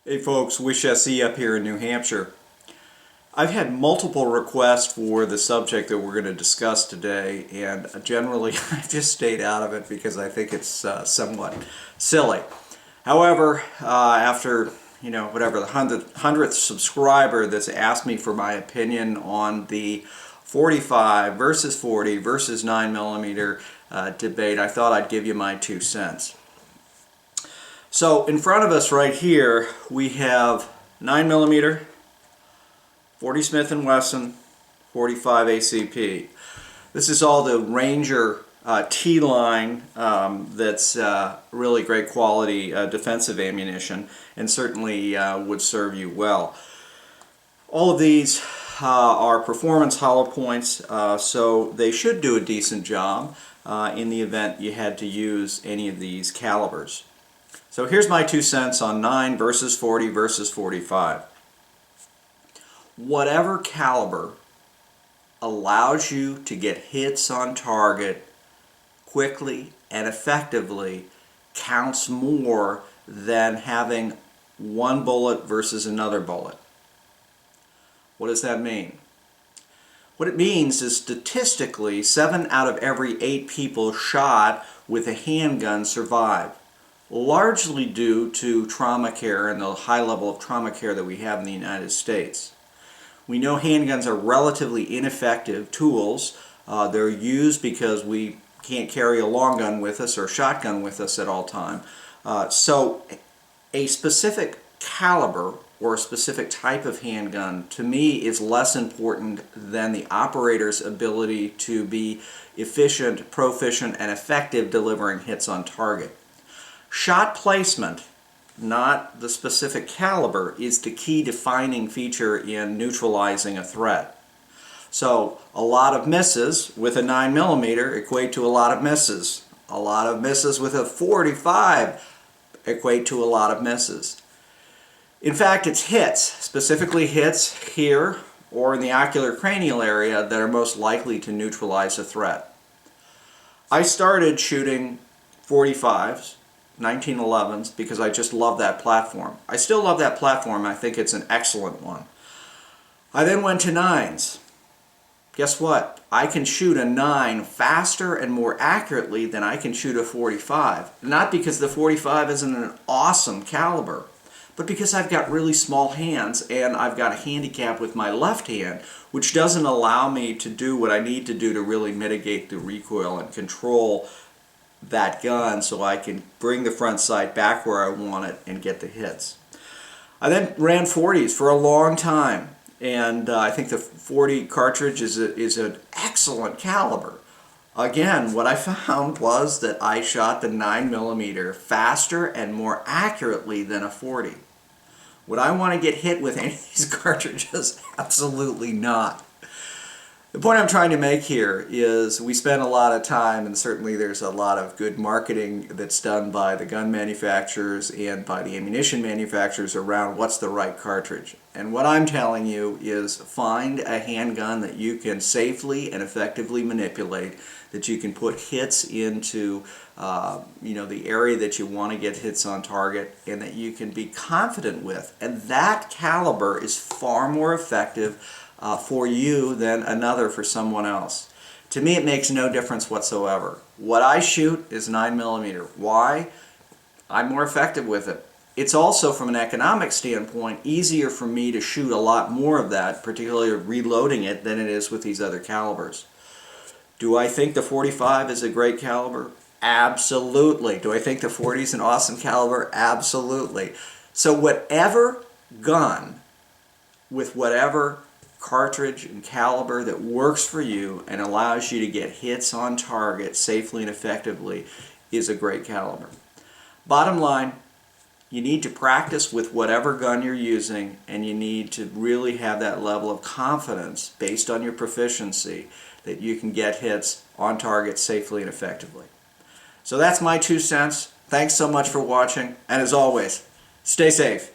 Hey folks, Wish SE up here in New Hampshire. I've had multiple requests for the subject that we're going to discuss today, and generally I've just stayed out of it because I think it's somewhat silly. However, after whatever the 100th subscriber that's asked me for my opinion on the 45 versus 40 versus 9mm debate, I thought I'd give you my 2 cents. So in front of us right here we have 9mm, 40 Smith & Wesson, 45 ACP. This is all the Ranger T-line that's really great quality defensive ammunition and certainly would serve you well. All of these are performance hollow points, so they should do a decent job in the event you had to use any of these calibers. So here's my 2 cents on 9 versus 40 versus 45. Whatever caliber allows you to get hits on target quickly and effectively counts more than having one bullet versus another bullet. What does that mean? What it means is statistically 7 out of every 8 people shot with a handgun survive. Largely due to trauma care and the high level of trauma care that we have in the United States. We know handguns are relatively ineffective tools. They're used because we can't carry a long gun with us or a shotgun with us at all time. So a specific caliber or a specific type of handgun to me is less important than the operator's ability to be efficient, proficient, and effective delivering hits on target. Shot placement, not the specific caliber, is the key defining feature in neutralizing a threat. So a lot of misses with a 9mm equate to a lot of misses. A lot of misses with a 45 equate to a lot of misses. In fact, it's hits, specifically hits here or in the oculocranial area, that are most likely to neutralize a threat. I started shooting 45s, 1911s, because I just love that platform. I still love that platform. I think it's an excellent one. I then went to 9s. Guess what? I can shoot a 9 faster and more accurately than I can shoot a 45. Not because the 45 isn't an awesome caliber, but because I've got really small hands and I've got a handicap with my left hand, which doesn't allow me to do what I need to do to really mitigate the recoil and control that gun so I can bring the front sight back where I want it and get the hits. I then ran 40s for a long time, and I think the 40 cartridge is an excellent caliber. Again, what I found was that I shot the 9mm faster and more accurately than a 40. Would I want to get hit with any of these cartridges? Absolutely not. The point I'm trying to make here is we spend a lot of time, and certainly there's a lot of good marketing that's done by the gun manufacturers and by the ammunition manufacturers around what's the right cartridge. And what I'm telling you is find a handgun that you can safely and effectively manipulate, that you can put hits into the area that you want to get hits on target, and that you can be confident with. And that caliber is far more effective for you than another for someone else. To me, it makes no difference whatsoever. What I shoot is 9mm. Why? I'm more effective with it. It's also, from an economic standpoint, easier for me to shoot a lot more of that, particularly reloading it, than it is with these other calibers. Do I think the 45 is a great caliber? Absolutely. Do I think the 40 is an awesome caliber? Absolutely. So whatever gun with whatever cartridge and caliber that works for you and allows you to get hits on target safely and effectively is a great caliber. Bottom line, you need to practice with whatever gun you're using, and you need to really have that level of confidence based on your proficiency that you can get hits on target safely and effectively. So that's my 2 cents. Thanks so much for watching, and as always, stay safe.